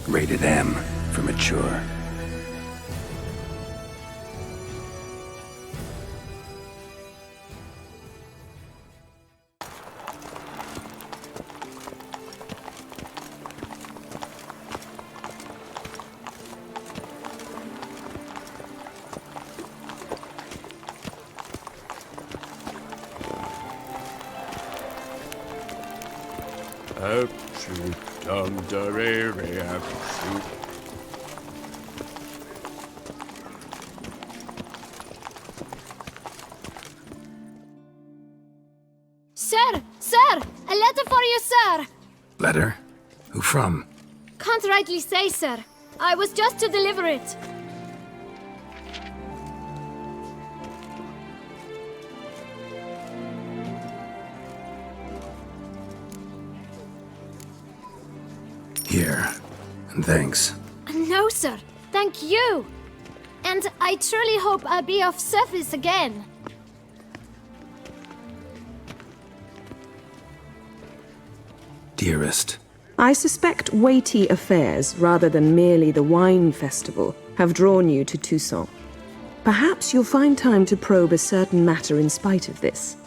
Rated M for mature. Sir! Sir! A letter for you, sir! Letter? Who from? Can't rightly say, sir. I was just to deliver it. Here. And thanks. No, sir. Thank you. And I truly hope I'll be of service again. Dearest. I suspect weighty affairs, rather than merely the wine festival, have drawn you to Toussaint. Perhaps you'll find time to probe a certain matter in spite of this.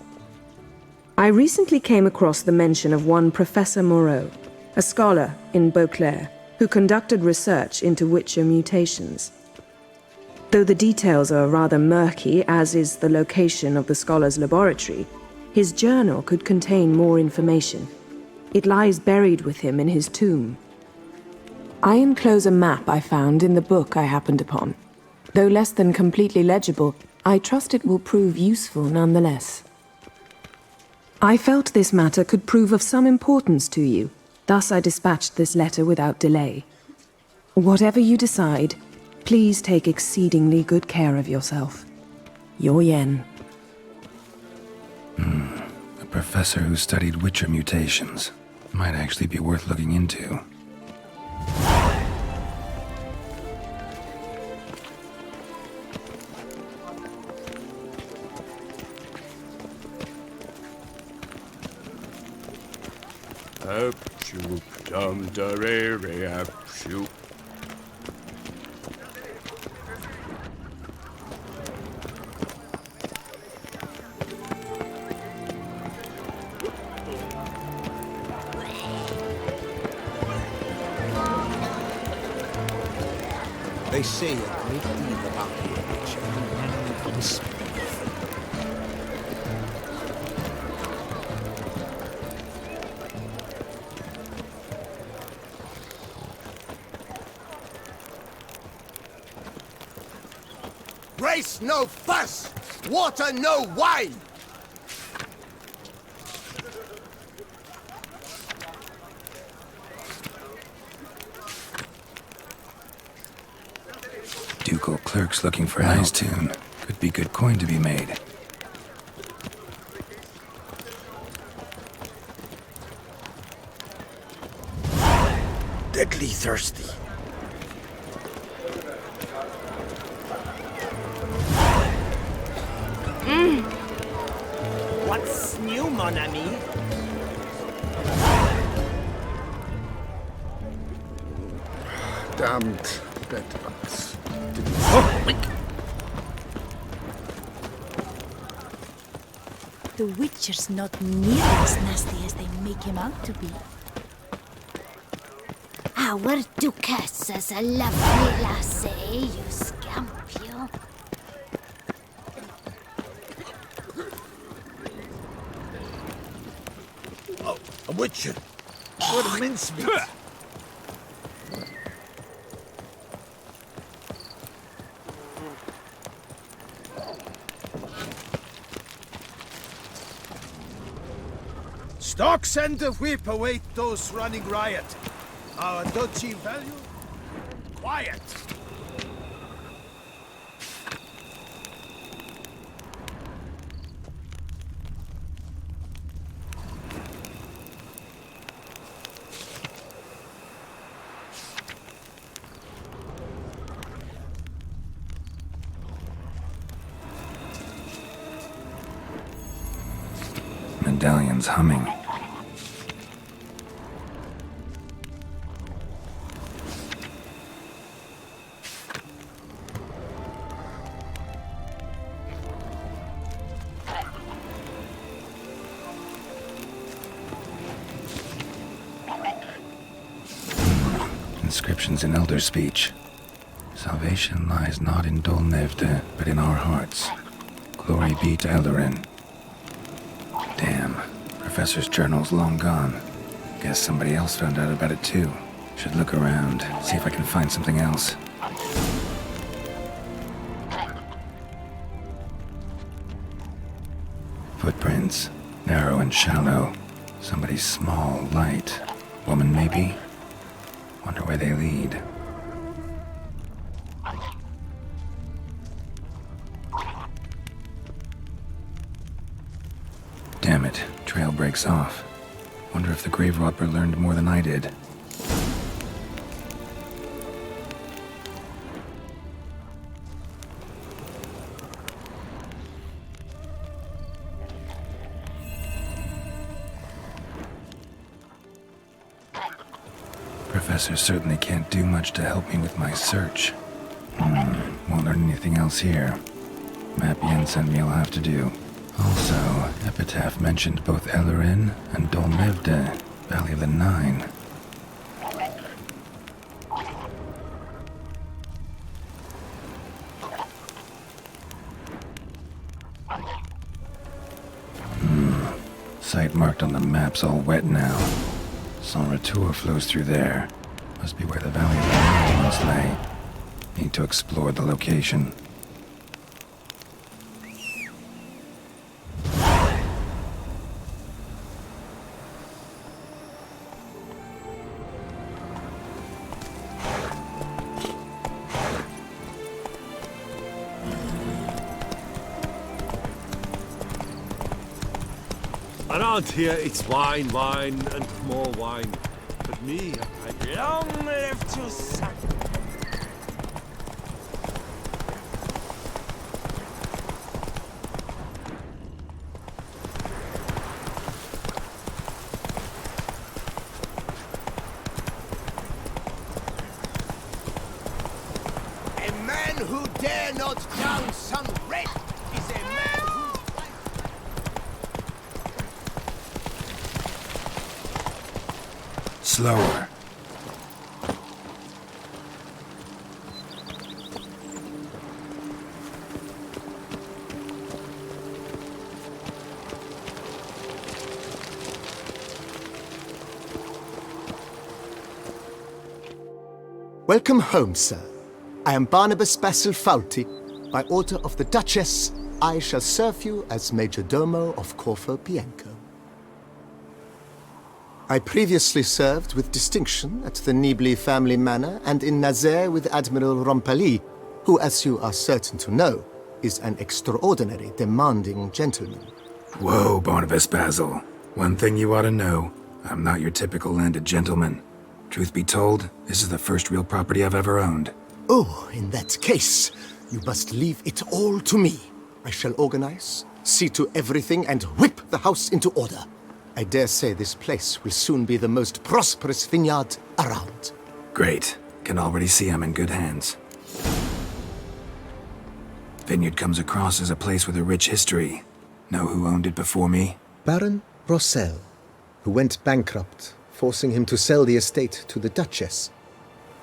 I recently came across the mention of one Professor Moreau, a scholar in Beauclair, who conducted research into Witcher mutations. Though the details are rather murky, as is the location of the scholar's laboratory, his journal could contain more information. It lies buried with him in his tomb. I enclose a map I found in the book I happened upon. Though less than completely legible, I trust it will prove useful nonetheless. I felt this matter could prove of some importance to you, thus I dispatched this letter without delay. Whatever you decide, please take exceedingly good care of yourself. Your Yen. A professor who studied Witcher mutations. Might actually be worth looking into. They say a great deal about you, which every man speak. Race no fuss! Water no wine! Ducal clerks looking for nice tune. Could be good coin to be made. Deadly thirsty. What's new, mon ami? Damned bedbugs. The Witcher's not nearly as nasty as they make him out to be. Our Duchess is a lovely lassie, you scamp, you. Oh, a Witcher. What mincemeat. Stocks and the whip await those running riot. Our duchy value? Quiet! Medallion's humming. Inscriptions in Elder speech. Salvation lies not in Dolnevde, but in our hearts. Glory be to Eldarin. Damn. Professor's journal's long gone. Guess somebody else found out about it too. Should look around, see if I can find something else. Footprints. Narrow and shallow. Somebody small, light. Woman, maybe? Wonder where they lead. Damn it. Trail breaks off. Wonder if the grave robber learned more than I did. Professor certainly can't do much to help me with my search. Won't learn anything else here. Map Yen sent me will have to do. Also, Epitaph mentioned both Eldarin and Dolnevde, Valley of the Nine. Site marked on the map's all wet now. Sans Retour flows through there. Must be where the Valley of the Nine once lay. Need to explore the location. Around here, it's wine, wine, and more wine. But me, I Long live to suck. A man who dare not drown some red is a man who... Slower. Welcome home, sir. I am Barnabas Basil Faulty. By order of the Duchess, I shall serve you as Major Domo of Corvo Bianco. I previously served with distinction at the Nibli family manor and in Nazaire with Admiral Rompali, who, as you are certain to know, is an extraordinary demanding gentleman. Whoa, Barnabas Basil. One thing you ought to know. I'm not your typical landed gentleman. Truth be told, this is the first real property I've ever owned. Oh, in that case, you must leave it all to me. I shall organize, see to everything, and whip the house into order. I dare say this place will soon be the most prosperous vineyard around. Great. Can already see I'm in good hands. Vineyard comes across as a place with a rich history. Know who owned it before me? Baron Rossel, who went bankrupt, forcing him to sell the estate to the Duchess.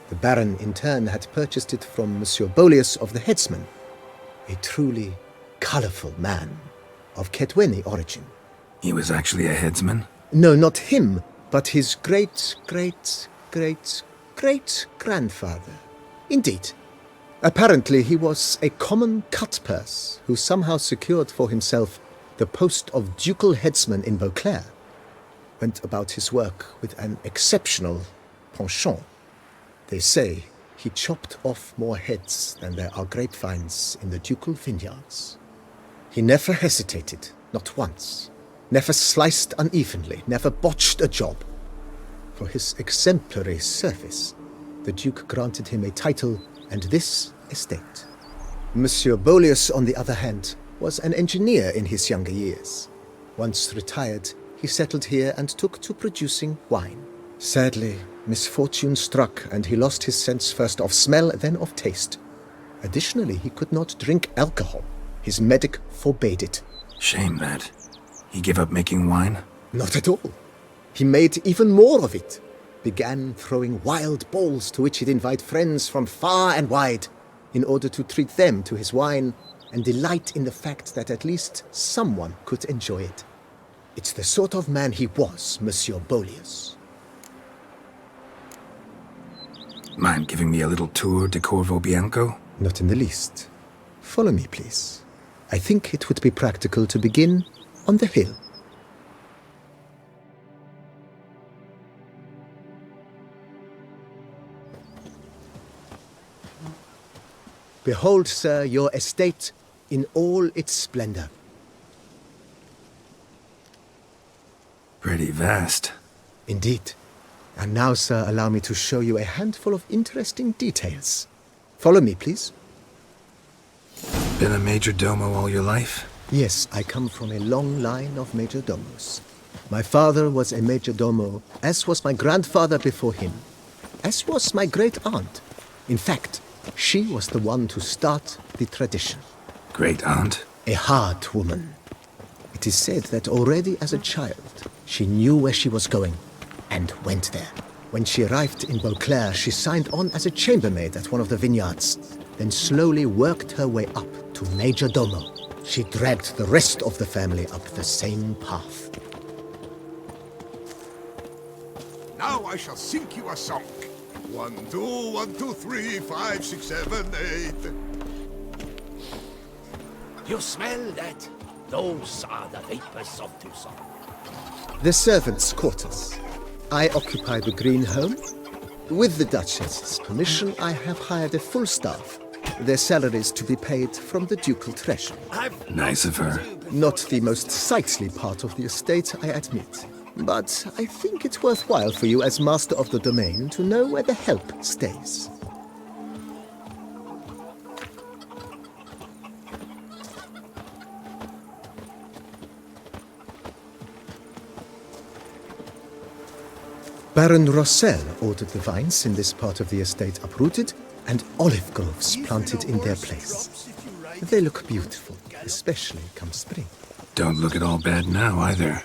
The Baron, in turn, had purchased it from Monsieur Boleus of the Headsman, a truly colorful man of Ketweni origin. He was actually a headsman? No, not him, but his great-grandfather. Indeed. Apparently, he was a common cut-purse who somehow secured for himself the post of ducal headsman in Beauclair. Went about his work with an exceptional penchant. They say he chopped off more heads than there are grapevines in the ducal vineyards. He never hesitated, not once. Never sliced unevenly, never botched a job. For his exemplary service, the Duke granted him a title and this estate. Monsieur Boleus, on the other hand, was an engineer in his younger years. Once retired, he settled here and took to producing wine. Sadly, misfortune struck and he lost his sense first of smell, then of taste. Additionally, he could not drink alcohol. His medic forbade it. Shame that. He gave up making wine? Not at all. He made even more of it, began throwing wild balls to which he'd invite friends from far and wide in order to treat them to his wine and delight in the fact that at least someone could enjoy it. It's the sort of man he was, Monsieur Bolius. Mind giving me a little tour de Corvo, Bianco? Not in the least. Follow me, please. I think it would be practical to begin on the hill. Behold, sir, your estate in all its splendor. Pretty vast. Indeed. And now, sir, allow me to show you a handful of interesting details. Follow me, please. Been a major domo all your life? Yes, I come from a long line of major domos. My father was a major domo, as was my grandfather before him, as was my great aunt. In fact, she was the one to start the tradition. Great aunt? A hard woman. It is said that already as a child, she knew where she was going and went there. When she arrived in Beauclair, she signed on as a chambermaid at one of the vineyards, then slowly worked her way up to major domo. She dragged the rest of the family up the same path. Now I shall sing you a song. 1, 2, 1, 2, 3, 5, 6, 7, 8. You smell that? Those are the vapors of Tucson. The servants' quarters. I occupy the green home. With the Duchess's permission, I have hired a full staff. Their salaries to be paid from the ducal treasury. Nice of her. Not the most sightly part of the estate, I admit. But I think it's worthwhile for you as master of the domain to know where the help stays. Baron Rossel ordered the vines in this part of the estate uprooted and olive groves planted in their place. They look beautiful, especially come spring. Don't look at all bad now, either.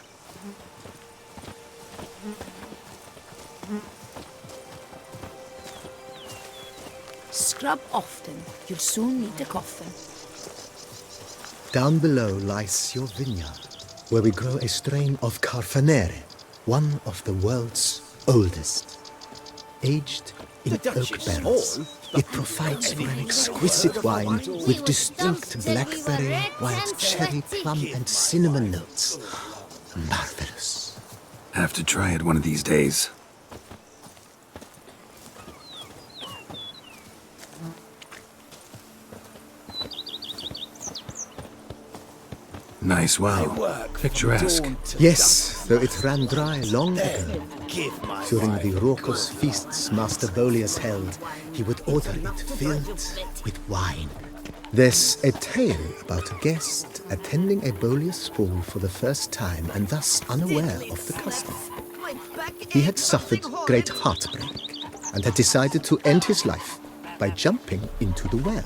Scrub often. You'll soon need a coffin. Down below lies your vineyard, where we grow a strain of Carfanere, one of the world's oldest. Aged in oak barrels, it provides for an exquisite wine with distinct blackberry, wild cherry, plum, and cinnamon notes. Marvelous. Have to try it one of these days. Nice well. Picturesque. Yes, though it ran dry long ago. During the raucous feasts Master Bolius held, he would order it filled with wine. There's a tale about a guest attending a Bolius ball for the first time and thus unaware of the custom. He had suffered great heartbreak and had decided to end his life by jumping into the well.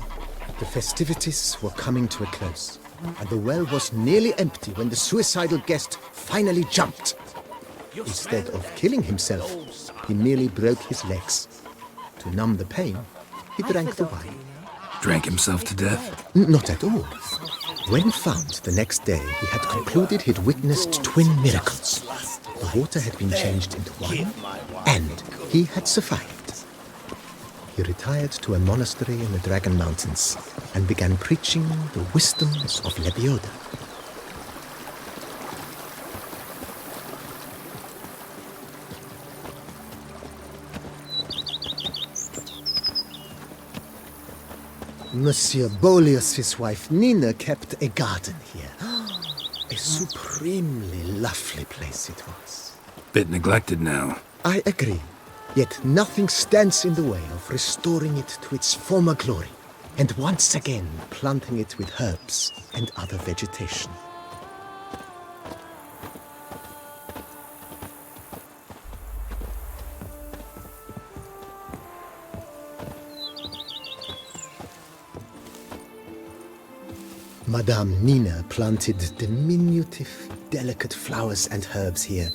The festivities were coming to a close, and the well was nearly empty when the suicidal guest finally jumped. Instead of killing himself, he merely broke his legs. To numb the pain, he drank the wine. Drank himself to death? Not at all. When found the next day, he had concluded he'd witnessed twin miracles. The water had been changed into wine, and he had survived. He retired to a monastery in the Dragon Mountains and began preaching the wisdoms of Lebioda. Monsieur Bolius's wife Nina kept a garden here. A supremely lovely place it was. Bit neglected now. I agree. Yet nothing stands in the way of restoring it to its former glory, and once again planting it with herbs and other vegetation. Madame Nina planted diminutive, delicate flowers and herbs here,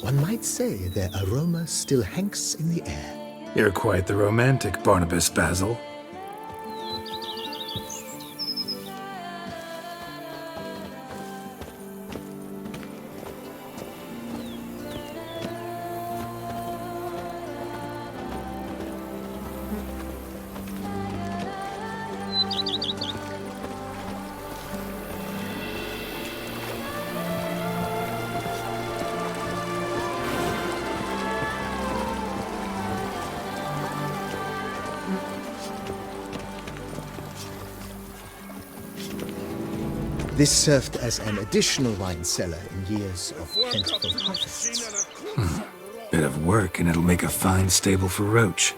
One might say their aroma still hangs in the air. You're quite the romantic, Barnabas Basil. This served as an additional wine cellar in years of plentiful harvests. Bit of work and it'll make a fine stable for Roach.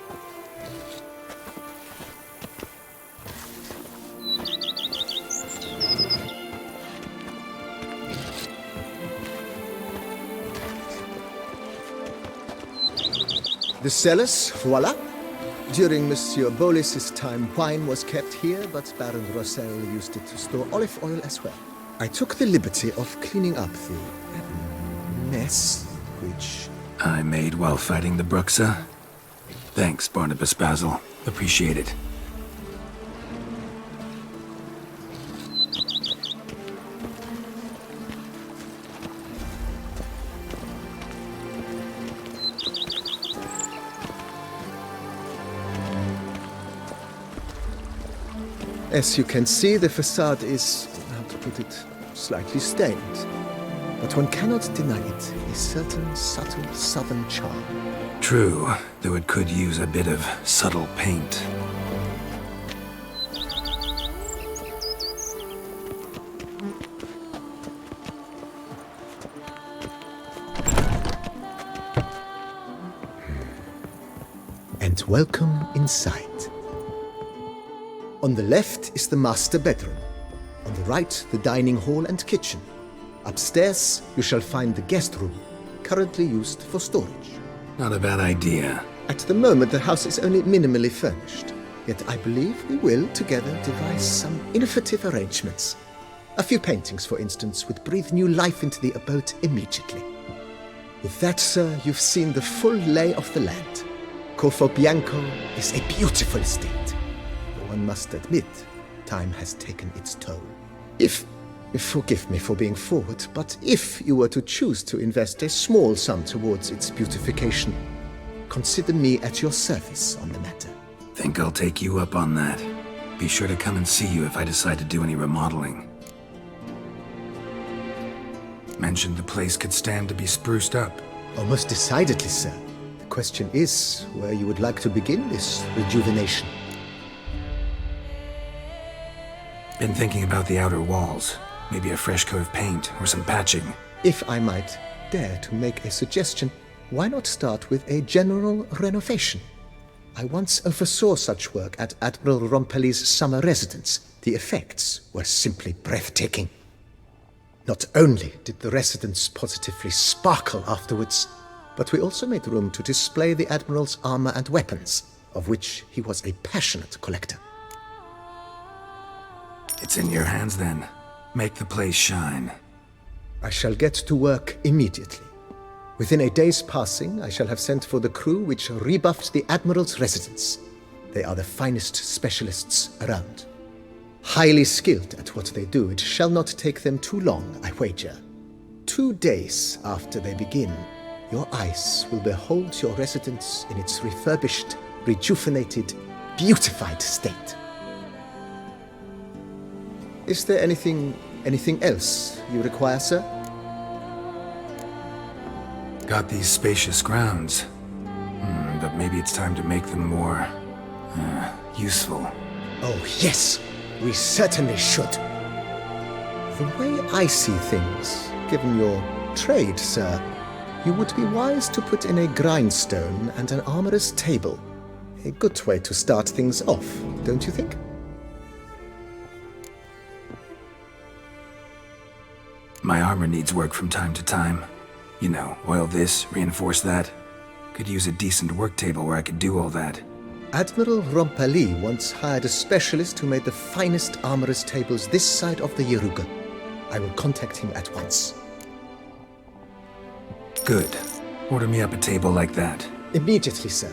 The cellars, voila. During Monsieur Bolis's time, wine was kept here, but Baron Rossel used it to store olive oil as well. I took the liberty of cleaning up the mess, which... I made while fighting the Bruxa. Thanks, Barnabas Basil. Appreciate it. As you can see, the facade is, how to put it, slightly stained. But one cannot deny it a certain subtle southern charm. True, though it could use a bit of subtle paint. And welcome inside. On the left is the master bedroom. On the right, the dining hall and kitchen. Upstairs, you shall find the guest room, currently used for storage. Not a bad idea. At the moment, the house is only minimally furnished. Yet I believe we will, together, devise some innovative arrangements. A few paintings, for instance, would breathe new life into the abode immediately. With that, sir, you've seen the full lay of the land. Corvo Bianco is a beautiful estate. One must admit, time has taken its toll. Forgive me for being forward, but if you were to choose to invest a small sum towards its beautification, consider me at your service on the matter. Think I'll take you up on that. Be sure to come and see you if I decide to do any remodeling. Mentioned the place could stand to be spruced up. Almost decidedly, sir. The question is where you would like to begin this rejuvenation. Been thinking about the outer walls. Maybe a fresh coat of paint or some patching. If I might dare to make a suggestion, why not start with a general renovation? I once oversaw such work at Admiral Rompelli's summer residence. The effects were simply breathtaking. Not only did the residence positively sparkle afterwards, but we also made room to display the Admiral's armor and weapons, of which he was a passionate collector. It's in your hands then. Make the place shine. I shall get to work immediately. Within a day's passing, I shall have sent for the crew which rebuffed the Admiral's residence. They are the finest specialists around. Highly skilled at what they do, it shall not take them too long, I wager. 2 days after they begin, your eyes will behold your residence in its refurbished, rejuvenated, beautified state. Is there anything else you require, sir? Got these spacious grounds. But maybe it's time to make them more... useful. Oh, yes! We certainly should. The way I see things, given your trade, sir, you would be wise to put in a grindstone and an armorer's table. A good way to start things off, don't you think? My armor needs work from time to time. You know, oil this, reinforce that. Could use a decent work table where I could do all that. Admiral Rompelli once hired a specialist who made the finest armorer's tables this side of the Yeruga. I will contact him at once. Good. Order me up a table like that. Immediately, sir.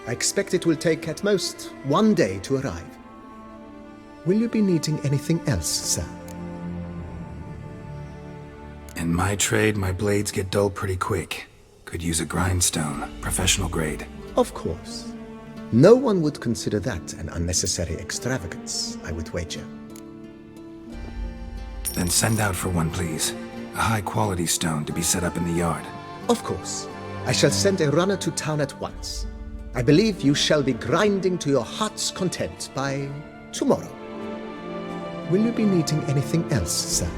I expect it will take at most 1 day to arrive. Will you be needing anything else, sir? In my trade, my blades get dull pretty quick. Could use a grindstone, professional grade. Of course. No one would consider that an unnecessary extravagance, I would wager. Then send out for one, please. A high-quality stone to be set up in the yard. Of course. I shall send a runner to town at once. I believe you shall be grinding to your heart's content by tomorrow. Will you be needing anything else, sir?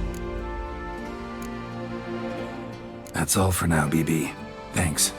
That's all for now, BB. Thanks.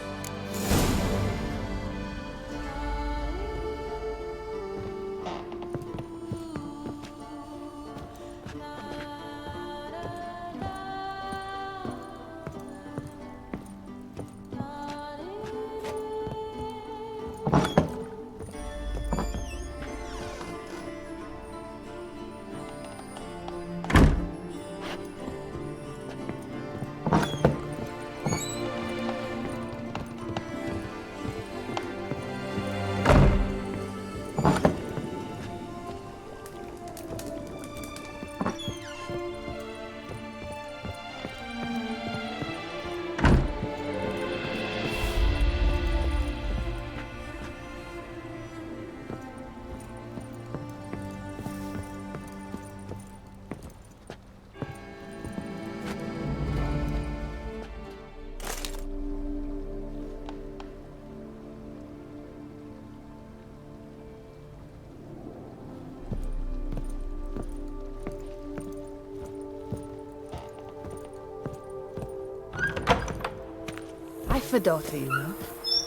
I've a daughter, you know.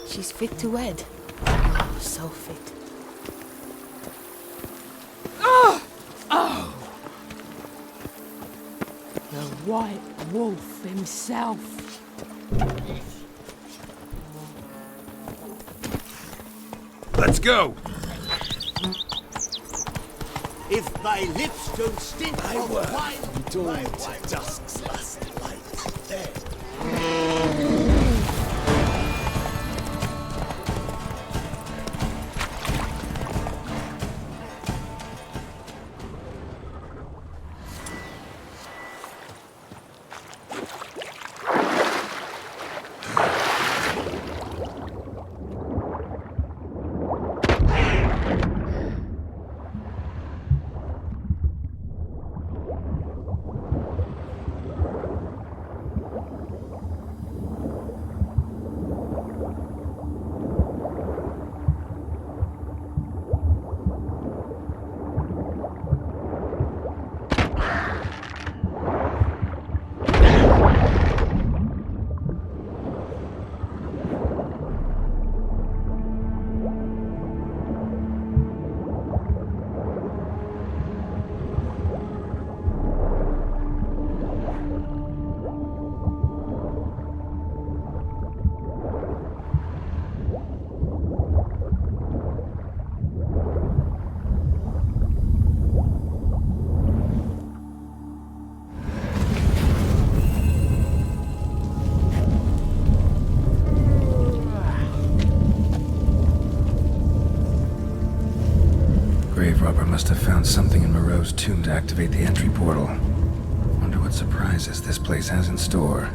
She's fit to wed. Oh, so fit. Oh! Oh! The White Wolf himself. Let's go! If thy lips don't stink of wine, Don't dusk's last light. There. Must have found something in Moreau's tomb to activate the entry portal. Wonder what surprises this place has in store.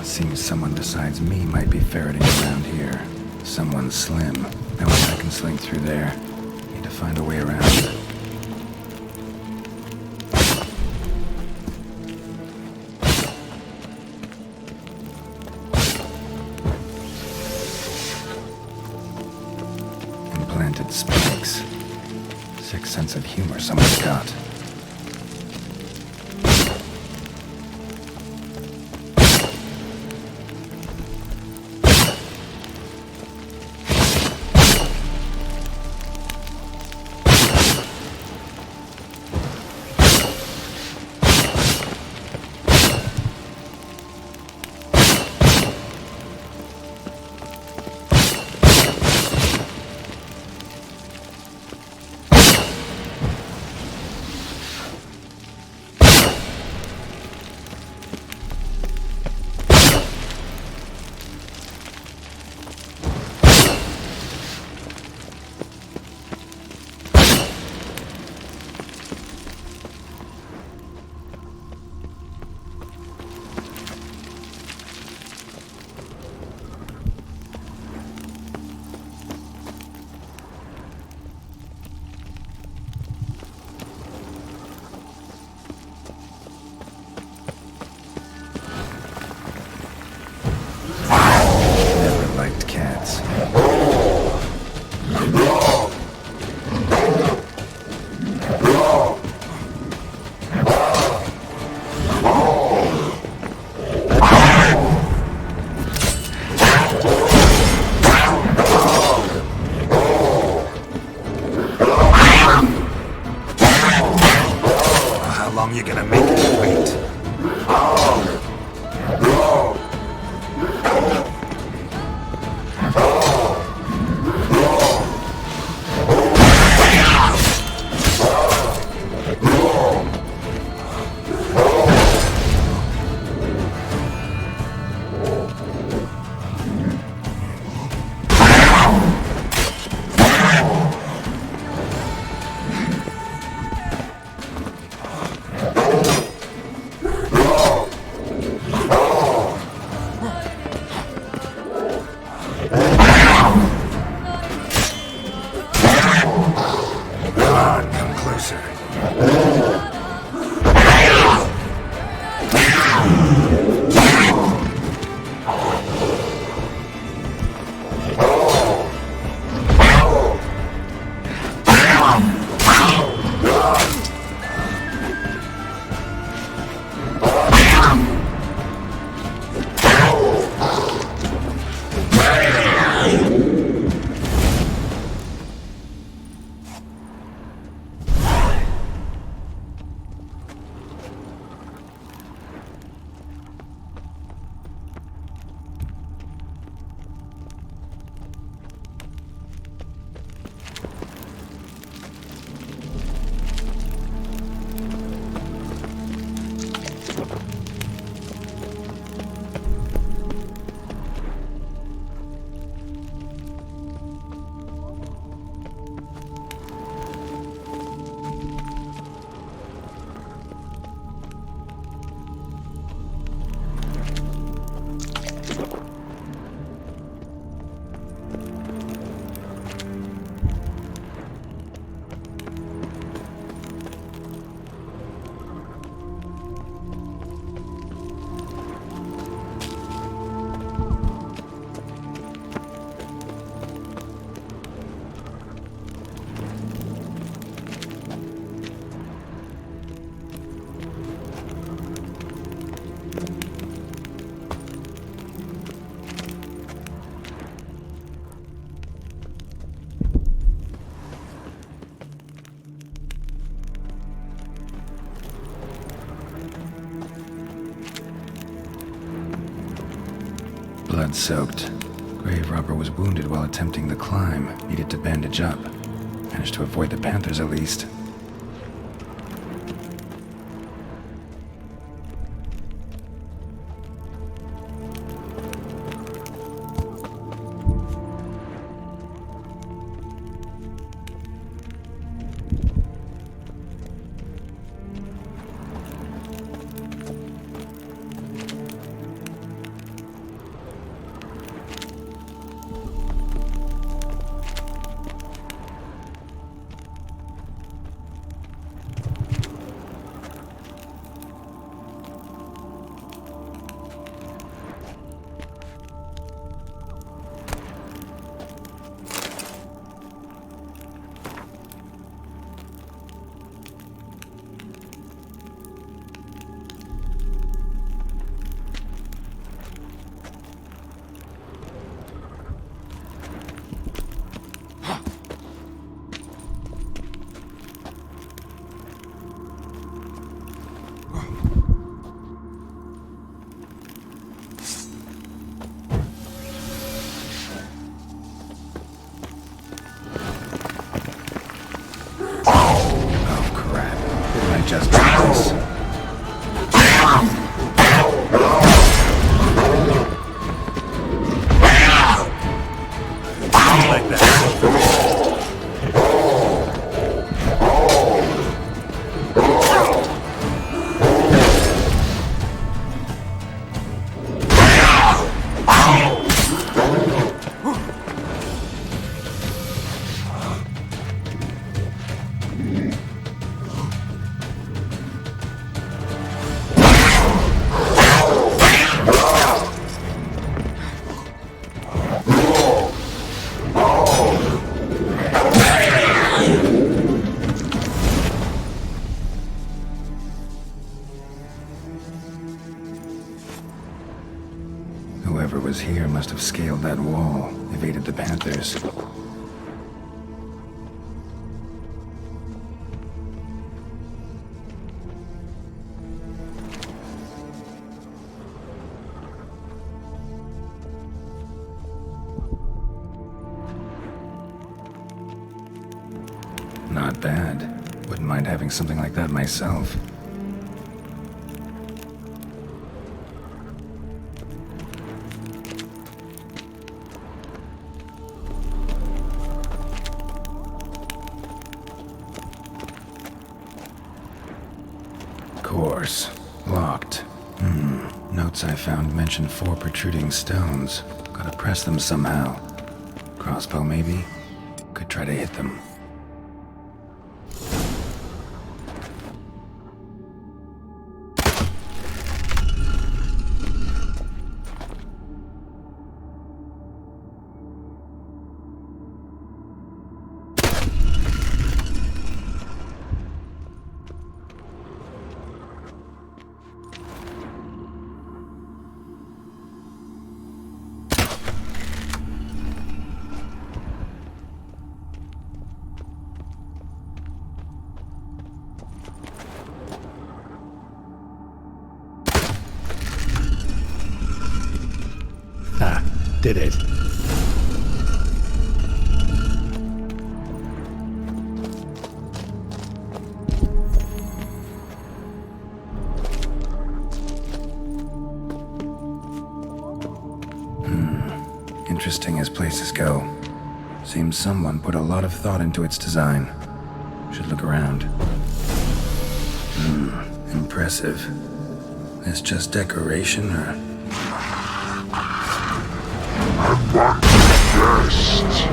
Seems someone besides me might be ferreting around here. Someone slim. No way I can slink through there. Need to find a way around. Implanted spikes. Sick sense of humor someone's got. you're gonna make it wait. Blood-soaked. Grave robber was wounded while attempting the climb. Needed to bandage up. Managed to avoid the panthers at least. Just do this. Like that. Whoever was here must have scaled that wall, evaded the panthers. Not bad. Wouldn't mind having something like that myself. Course. Locked. Notes I found mention 4 protruding stones. Gotta press them somehow. Crossbow, maybe? Could try to hit them. Did it. Interesting as places go. Seems someone put a lot of thought into its design. Should look around. Impressive. This just decoration, or... Guest,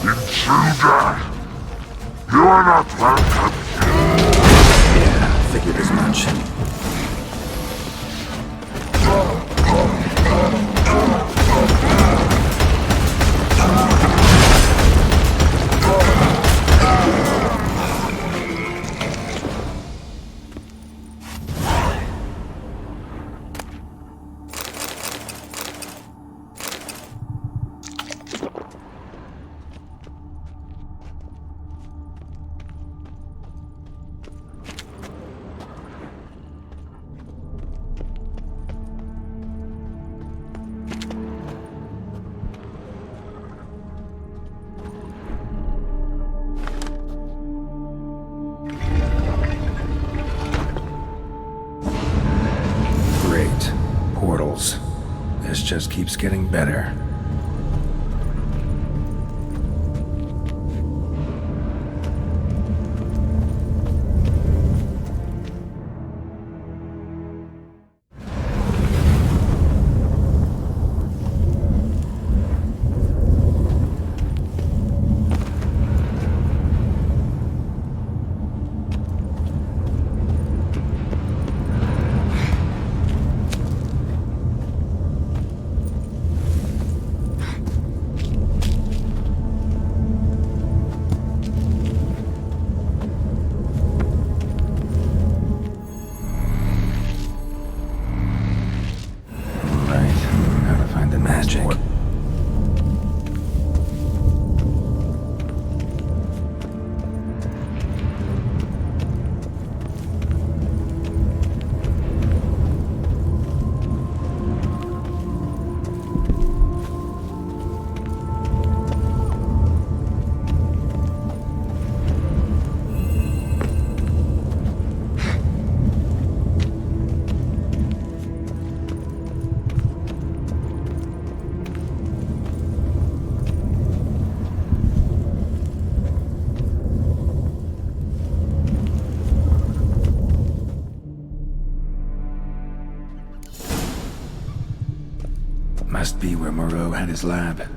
intruder, you are not welcome. Yeah, figured as much. Portals. This just keeps getting better. Must be where Moreau had his lab.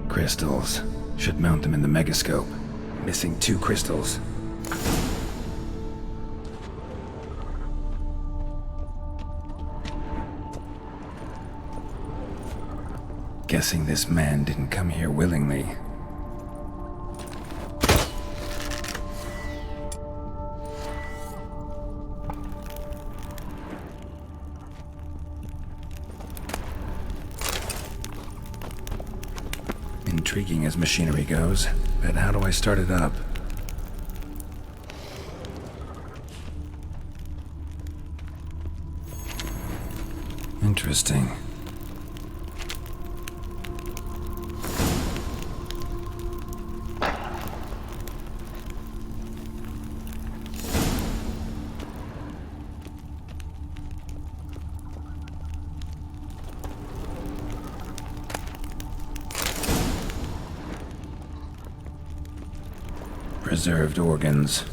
Crystals. Should mount them in the megascope. Missing 2 crystals. Guessing this man didn't come here willingly. intriguing as machinery goes, but how do I start it up? Interesting. Preserved organs.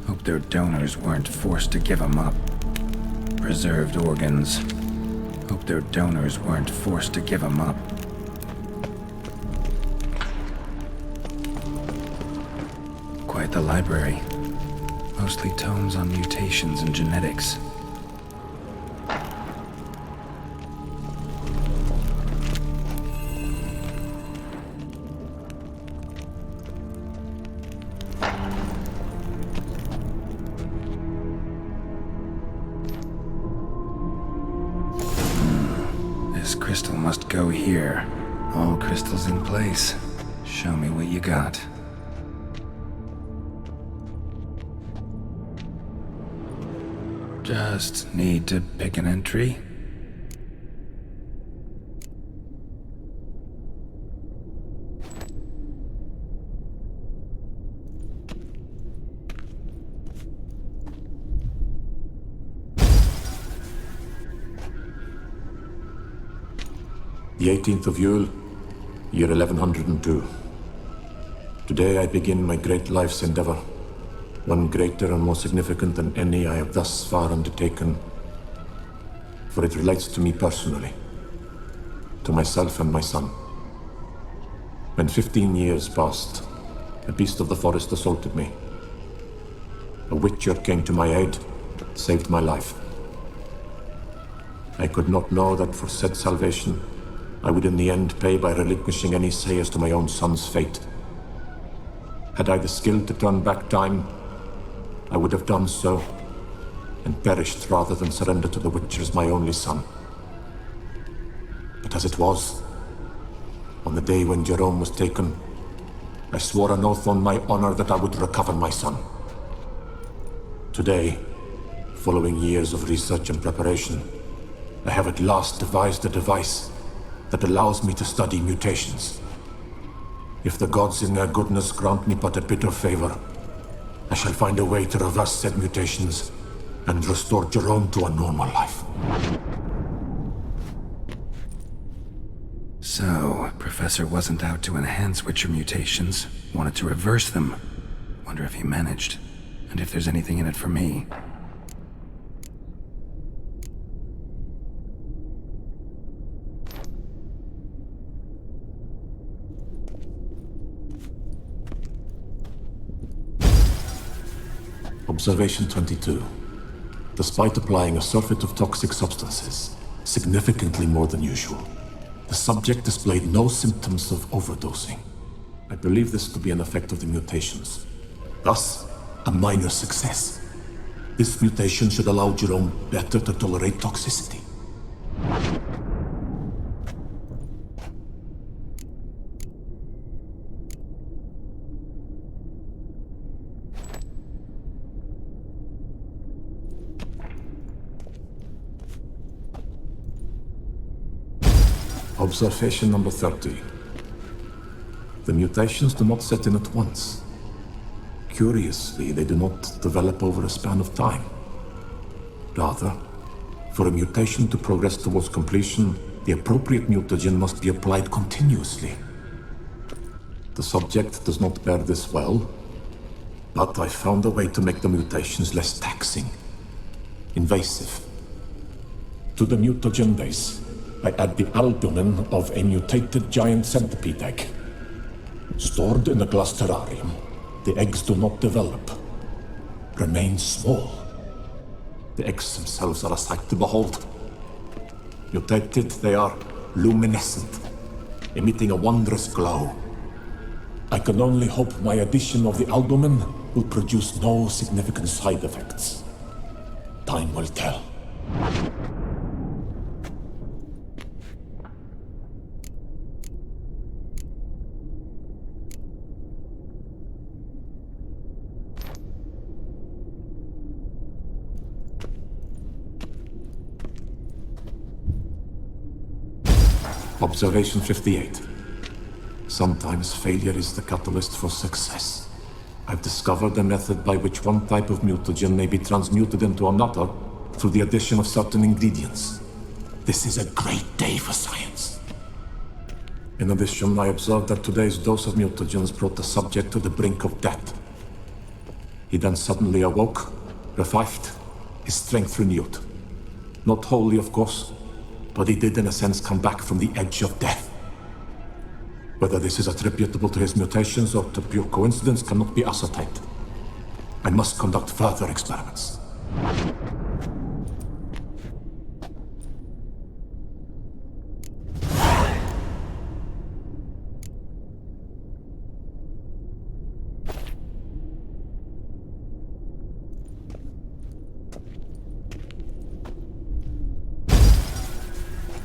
Hope their donors weren't forced to give them up. Preserved organs. Hope their donors weren't forced to give them up. Quite the library. Mostly tomes on mutations and genetics. Crystal must go here. All crystals in place. Show me what you got. Just need to pick an entry. The 18th of Yule, year 1102. Today I begin my great life's endeavor, one greater and more significant than any I have thus far undertaken, for it relates to me personally, to myself and my son. When 15 years passed, a beast of the forest assaulted me. A witcher came to my aid, saved my life. I could not know that for said salvation, I would in the end pay by relinquishing any say as to my own son's fate. Had I the skill to turn back time, I would have done so, and perished rather than surrender to the Witchers my only son. But as it was, on the day when Jerome was taken, I swore an oath on my honor that I would recover my son. Today, following years of research and preparation, I have at last devised a device that allows me to study mutations. If the gods in their goodness grant me but a bit of favor, I shall find a way to reverse said mutations and restore Jerome to a normal life. So, Professor wasn't out to enhance Witcher mutations, wanted to reverse them. Wonder if he managed, and if there's anything in it for me. Observation 22. Despite applying a surfeit of toxic substances, significantly more than usual, the subject displayed no symptoms of overdosing. I believe this to be an effect of the mutations. Thus, a minor success. This mutation should allow Jerome better to tolerate toxicity. Observation number 30. The mutations do not set in at once. Curiously, they do not develop over a span of time. Rather, for a mutation to progress towards completion, the appropriate mutagen must be applied continuously. The subject does not bear this well, but I found a way to make the mutations less taxing, invasive. To the mutagen base, I add the albumin of a mutated giant centipede egg. Stored in a glass terrarium, the eggs do not develop, remain small. The eggs themselves are a sight to behold. Mutated, they are luminescent, emitting a wondrous glow. I can only hope my addition of the albumin will produce no significant side effects. Time will tell. Observation 58. Sometimes failure is the catalyst for success. I've discovered a method by which one type of mutagen may be transmuted into another through the addition of certain ingredients. This is a great day for science. In addition, I observed that today's dose of mutagens brought the subject to the brink of death. He then suddenly awoke, revived, his strength renewed. Not wholly, of course, but he did in a sense come back from the edge of death. Whether this is attributable to his mutations or to pure coincidence cannot be ascertained. I must conduct further experiments.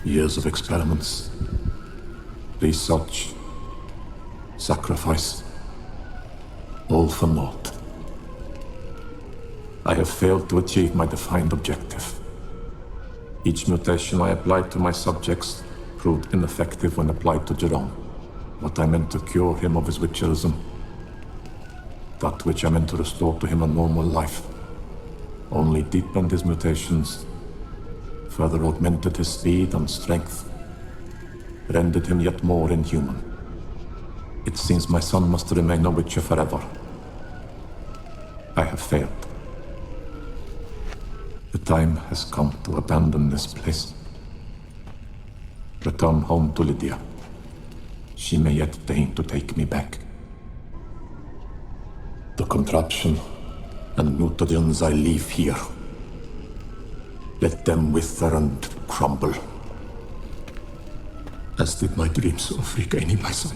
Years of experiments, research, sacrifice, all for naught. I have failed to achieve my defined objective. Each mutation I applied to my subjects proved ineffective when applied to Jerome. What I meant to cure him of his witcherism, that which I meant to restore to him a normal life, only deepened his mutations, further augmented his speed and strength, rendered him yet more inhuman. It seems my son must remain a witcher forever. I have failed. The time has come to abandon this place. Return home to Lydia. She may yet deign to take me back. The contraption and mutagens I leave here. Let them wither and crumble, as did my dreams of regaining my son.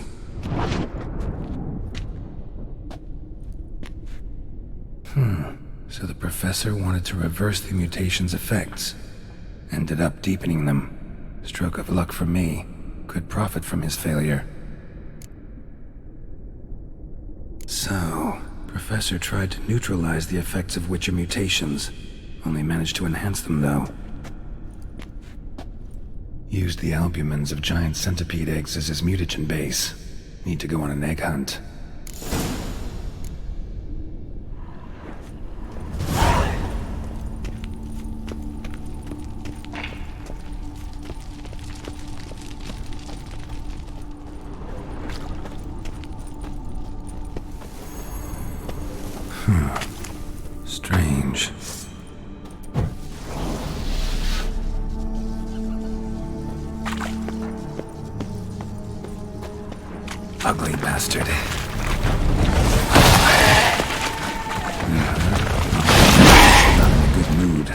So the professor wanted to reverse the mutation's effects. Ended up deepening them. Stroke of luck for me. Could profit from his failure. So, Professor tried to neutralize the effects of witcher mutations. Only managed to enhance them, though. Used the albumins of giant centipede eggs as his mutagen base. Need to go on an egg hunt. Strange. Ugly bastard. Not in a good mood.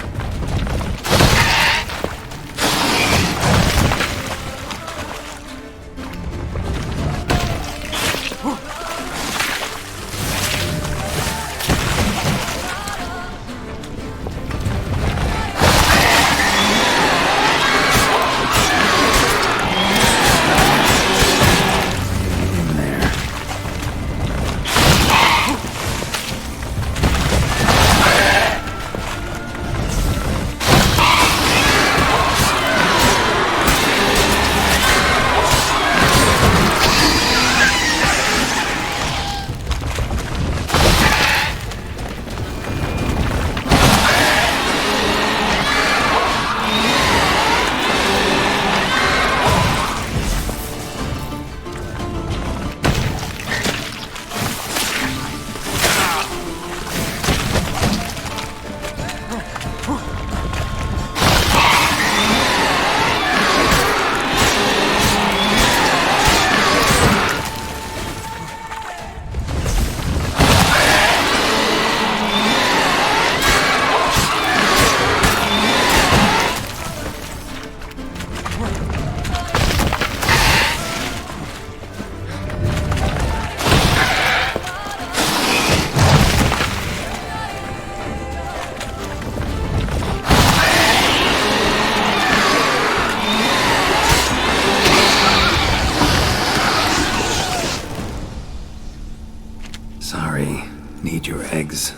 Need your eggs.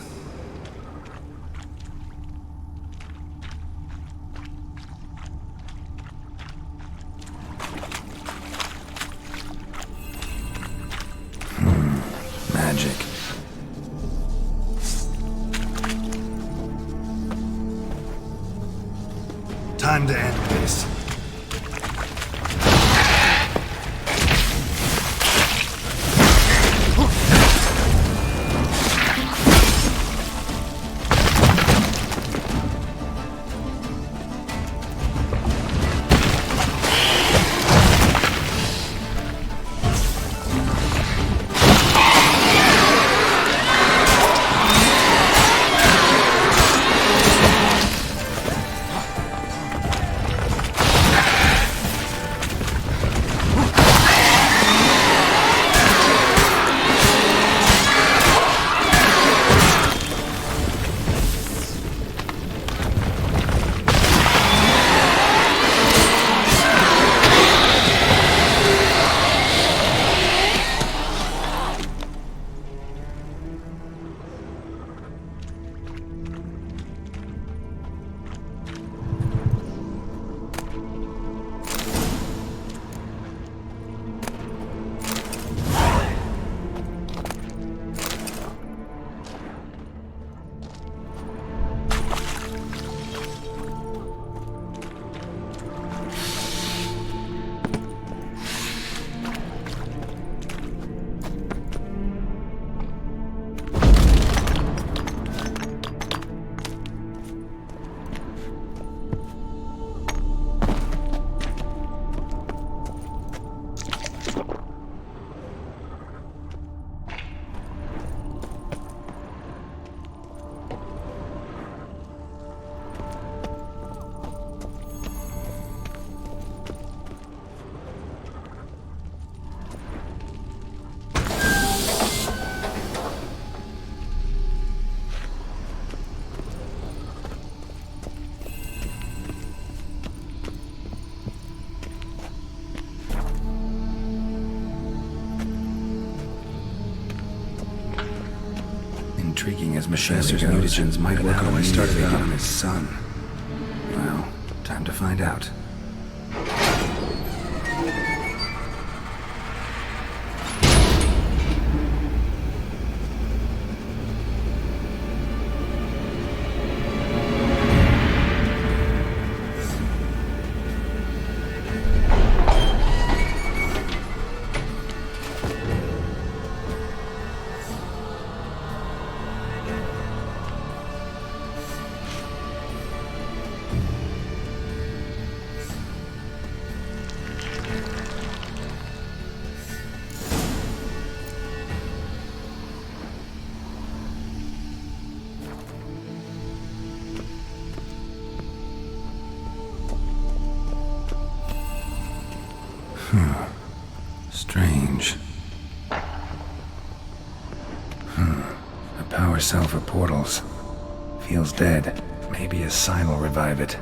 logic. Time to end this. Intriguing as Professor's mutagens might work on his son. Well, time to find out. Strange. A power cell for portals. Feels dead. Maybe a sign will revive it.